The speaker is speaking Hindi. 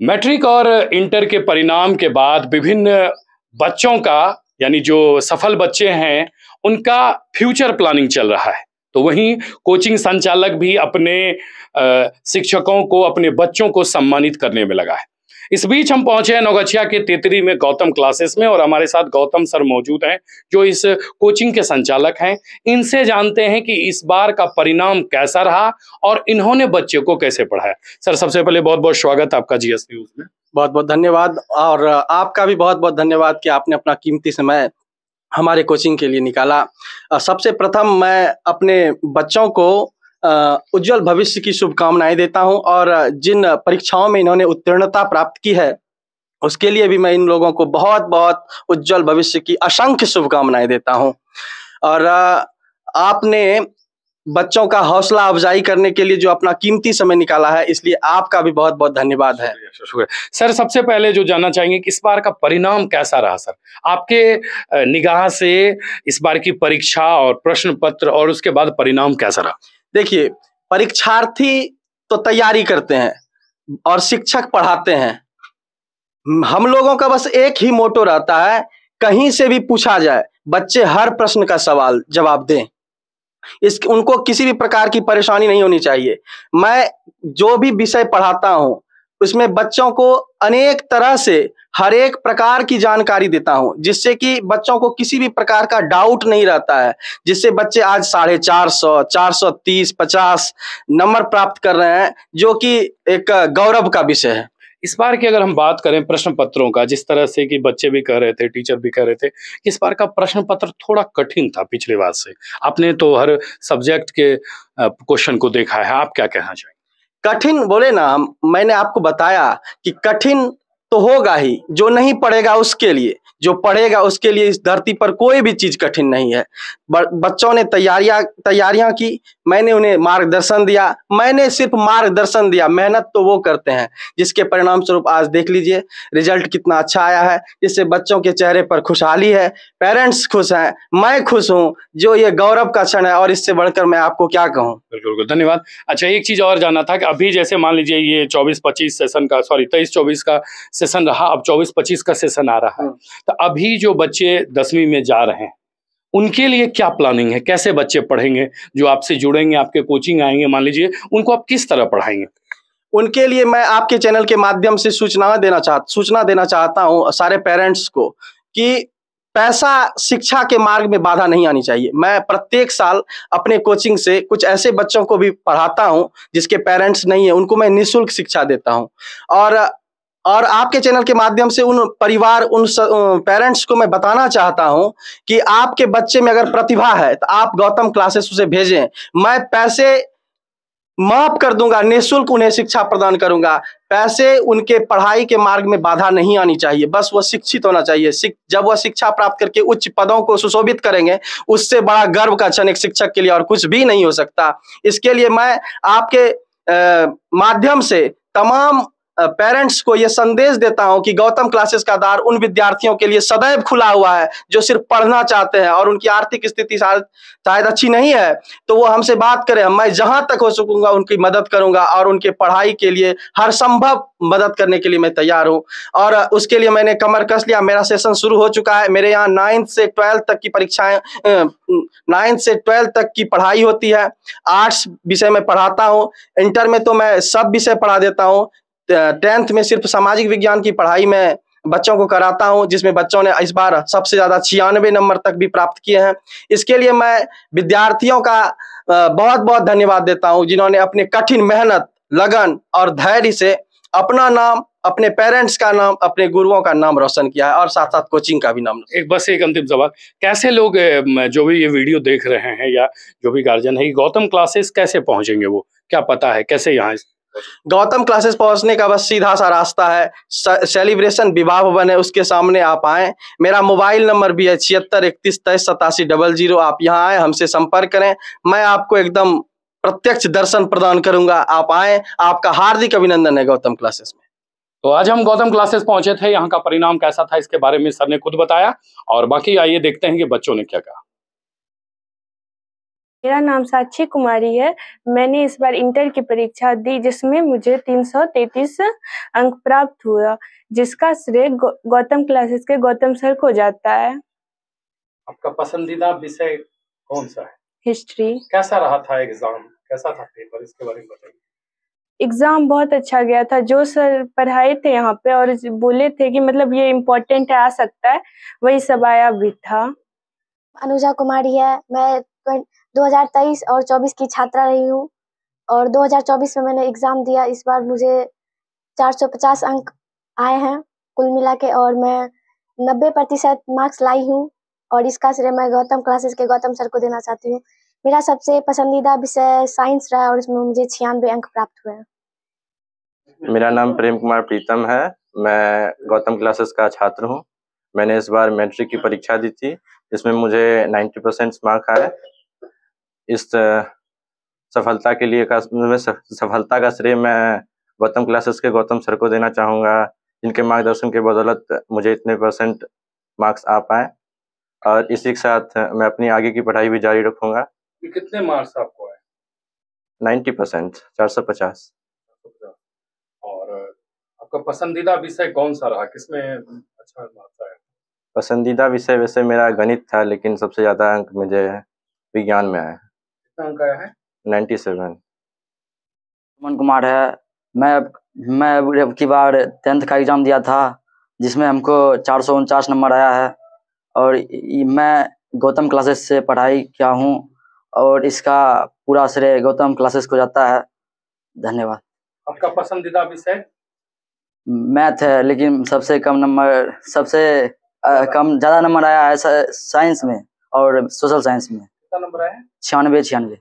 मैट्रिक और इंटर के परिणाम के बाद विभिन्न बच्चों का यानी जो सफल बच्चे हैं, उनका फ्यूचर प्लानिंग चल रहा है। तो वहीं कोचिंग संचालक भी अपने शिक्षकों को, अपने बच्चों को सम्मानित करने में लगा है। इस बीच हम पहुंचे हैं नौगछिया के तेतरी में गौतम क्लासेस में और हमारे साथ गौतम सर मौजूद हैं, जो इस कोचिंग के संचालक हैं। इनसे जानते हैं कि इस बार का परिणाम कैसा रहा और इन्होंने बच्चे को कैसे पढ़ाया। सर, सबसे पहले बहुत बहुत स्वागत आपका जीएस न्यूज में। बहुत बहुत धन्यवाद और आपका भी बहुत बहुत धन्यवाद कि आपने अपना कीमती समय हमारे कोचिंग के लिए निकाला। सबसे प्रथम मैं अपने बच्चों को उज्जवल भविष्य की शुभकामनाएं देता हूं और जिन परीक्षाओं में इन्होंने उत्तीर्णता प्राप्त की है उसके लिए भी मैं इन लोगों को बहुत बहुत उज्जवल भविष्य की असंख्य शुभकामनाएं देता हूं। और आपने बच्चों का हौसला अफजाई करने के लिए जो अपना कीमती समय निकाला है, इसलिए आपका भी बहुत बहुत धन्यवाद है। सर, सबसे पहले जो जानना चाहेंगे कि इस बार का परिणाम कैसा रहा सर, आपके निगाह से इस बार की परीक्षा और प्रश्न पत्र और उसके बाद परिणाम कैसा रहा? देखिए, परीक्षार्थी तो तैयारी करते हैं और शिक्षक पढ़ाते हैं। हम लोगों का बस एक ही मोटो रहता है, कहीं से भी पूछा जाए बच्चे हर प्रश्न का सवाल जवाब दें। उनको किसी भी प्रकार की परेशानी नहीं होनी चाहिए। मैं जो भी विषय पढ़ाता हूँ उसमें बच्चों को अनेक तरह से हर एक प्रकार की जानकारी देता हूँ, जिससे कि बच्चों को किसी भी प्रकार का डाउट नहीं रहता है, जिससे बच्चे आज 450, 430, 50 नंबर प्राप्त कर रहे हैं, जो कि एक गौरव का विषय है। इस बार की अगर हम बात करें प्रश्न पत्रों का, जिस तरह से कि बच्चे भी कह रहे थे, टीचर भी कह रहे थे कि इस बार का प्रश्न पत्र थोड़ा कठिन था पिछले बार से। आपने तो हर सब्जेक्ट के क्वेश्चन को देखा है, आप क्या कहना चाहेंगे? कठिन बोले ना, मैंने आपको बताया कि कठिन तो होगा ही, जो नहीं पढ़ेगा उसके लिए, जो पढ़ेगा उसके लिए इस धरती पर कोई भी चीज कठिन नहीं है। बच्चों ने तैयारियां की, मैंने उन्हें मार्गदर्शन दिया। मैंने सिर्फ मार्गदर्शन दिया, मेहनत तो वो करते हैं, जिसके परिणाम स्वरूप आज देख लीजिए रिजल्ट कितना अच्छा आया है, जिससे बच्चों के चेहरे पर खुशहाली है, पेरेंट्स खुश हैं, मैं खुश हूँ। जो ये गौरव का क्षण है और इससे बढ़कर मैं आपको क्या कहूँ। बिल्कुल, धन्यवाद। अच्छा, एक चीज और जानना था कि अभी जैसे मान लीजिए ये 24-25 सेशन का, सॉरी 23-24 का सेशन रहा, अब 24-25 का सेशन आ रहा है, तो अभी जो बच्चे 10वीं में जा रहे हैं उनके लिए क्या प्लानिंग है? कैसे बच्चे पढ़ेंगे? जो आपसे जुड़ेंगे, आपके कोचिंग आएंगे, मान लीजिए, उनको आप किस तरह पढ़ाएंगे? उनके लिए मैं आपके चैनल के माध्यम से सूचना देना चाहता हूं सारे पेरेंट्स को कि पैसा शिक्षा के मार्ग में बाधा नहीं आनी चाहिए। मैं प्रत्येक साल अपने कोचिंग से कुछ ऐसे बच्चों को भी पढ़ाता हूं जिसके पेरेंट्स नहीं है, उनको मैं निःशुल्क शिक्षा देता हूं। और आपके चैनल के माध्यम से उन पेरेंट्स को मैं बताना चाहता हूं कि आपके बच्चे में अगर प्रतिभा है तो आप गौतम क्लासेस उसे भेजें। मैं पैसे माफ कर दूंगा, निःशुल्क उन्हें शिक्षा प्रदान करूंगा। पैसे उनके पढ़ाई के मार्ग में बाधा नहीं आनी चाहिए, बस वह शिक्षित होना चाहिए। जब वह शिक्षा प्राप्त करके उच्च पदों को सुशोभित करेंगे, उससे बड़ा गर्व का क्षण एक शिक्षक के लिए और कुछ भी नहीं हो सकता। इसके लिए मैं आपके माध्यम से तमाम पेरेंट्स को यह संदेश देता हूं कि गौतम क्लासेस का द्वार उन विद्यार्थियों के लिए सदैव खुला हुआ है जो सिर्फ पढ़ना चाहते हैं और उनकी आर्थिक स्थिति शायद अच्छी नहीं है, तो वो हमसे बात करें। मैं जहां तक हो सकूंगा उनकी मदद करूंगा और उनके पढ़ाई के लिए हर संभव मदद करने के लिए मैं तैयार हूं। और उसके लिए मैंने कमर कस लिया। मेरा सेशन शुरू हो चुका है। मेरे यहाँ 9th से 12th तक की परीक्षाएं 9th से 12th तक की पढ़ाई होती है। आर्ट्स विषय में पढ़ाता हूँ। इंटर में तो मैं सब विषय पढ़ा देता हूँ। 10th में सिर्फ सामाजिक विज्ञान की पढ़ाई में बच्चों को कराता हूं, जिसमें बच्चों ने इस बार सबसे ज्यादा 96 नंबर तक भी प्राप्त किए हैं। इसके लिए मैं विद्यार्थियों का बहुत बहुत धन्यवाद देता हूं, जिन्होंने अपने कठिन मेहनत, लगन और धैर्य से अपना नाम, अपने पेरेंट्स का नाम, अपने गुरुओं का नाम रोशन किया है और साथ साथ कोचिंग का भी नाम। एक अंतिम सवाल, कैसे लोग जो भी ये वीडियो देख रहे हैं या जो भी गार्जियन है, गौतम क्लासेस कैसे पहुंचेंगे? वो क्या पता है कैसे यहाँ? गौतम क्लासेस पहुंचने का बस सीधा सा रास्ता है, सेलिब्रेशन विवाह भवन है, उसके सामने आप आएं। मेरा मोबाइल नंबर भी है 7631238700। आप यहाँ आए, हमसे संपर्क करें, मैं आपको एकदम प्रत्यक्ष दर्शन प्रदान करूंगा। आप आए, आपका हार्दिक अभिनंदन है गौतम क्लासेस में। तो आज हम गौतम क्लासेस पहुंचे थे, यहाँ का परिणाम कैसा था इसके बारे में सर ने खुद बताया, और बाकी आइए देखते हैं कि बच्चों ने क्या कहा। मेरा नाम साक्षी कुमारी है। मैंने इस बार इंटर की परीक्षा दी, जिसमें मुझे 333 अंक प्राप्त हुआ, जिसका श्रेय गौतम क्लासेस के गौतम सर को जाता है। आपका पसंदीदा विषय कौन सा है? हिस्ट्री। कैसा रहा था एग्जाम, कैसा था पेपर, इसके बारे में बताइए। एग्जाम बहुत अच्छा गया था। जो सर पढ़ाए थे यहाँ पे और बोले थे कि मतलब ये इम्पोर्टेंट है, आ सकता है, वही सब आया भी था। अनुजा कुमारी है। मैं 2023 और 24 की छात्रा रही हूँ और 2024 में मैंने एग्जाम दिया। इस बार मुझे 450 अंक आए हैं कुल मिला के और मैं 90% मार्क्स लाई हूँ और इसका श्रेय मैं गौतम क्लासेस के गौतम सर को देना चाहती हूँ। मेरा सबसे पसंदीदा विषय साइंस रहा और उसमें मुझे 96 अंक प्राप्त हुए हैं। मेरा नाम प्रेम कुमार प्रीतम है। मैं गौतम क्लासेस का छात्र हूँ। मैंने इस बार मैट्रिक की परीक्षा दी थी, जिसमें मुझे 90% मार्क आए। इस सफलता के लिए सफलता का श्रेय मैं गौतम क्लासेस के गौतम सर को देना चाहूँगा, जिनके मार्गदर्शन के बदौलत मुझे इतने % मार्क्स आ पाए और इसी के साथ मैं अपनी आगे की पढ़ाई भी जारी रखूँगा। कितने मार्क्स आपको आए? 90%, 450। और आपका पसंदीदा विषय कौन सा रहा, किसमें अच्छा मार्क्स आया? पसंदीदा विषय वैसे मेरा गणित था, लेकिन सबसे ज़्यादा अंक मुझे विज्ञान में आया। कितना अंक आया है? 97। सुमन कुमार है। मैं अब की बार 10th का एग्ज़ाम दिया था, जिसमें हमको 449 नंबर आया है और मैं गौतम क्लासेस से पढ़ाई किया हूँ और इसका पूरा श्रेय गौतम क्लासेस को जाता है। धन्यवाद। आपका पसंदीदा विषय? मैथ है, लेकिन सबसे कम ज़्यादा नंबर आया है साइंस में और सोशल साइंस में। कितना नंबर आया है? 96।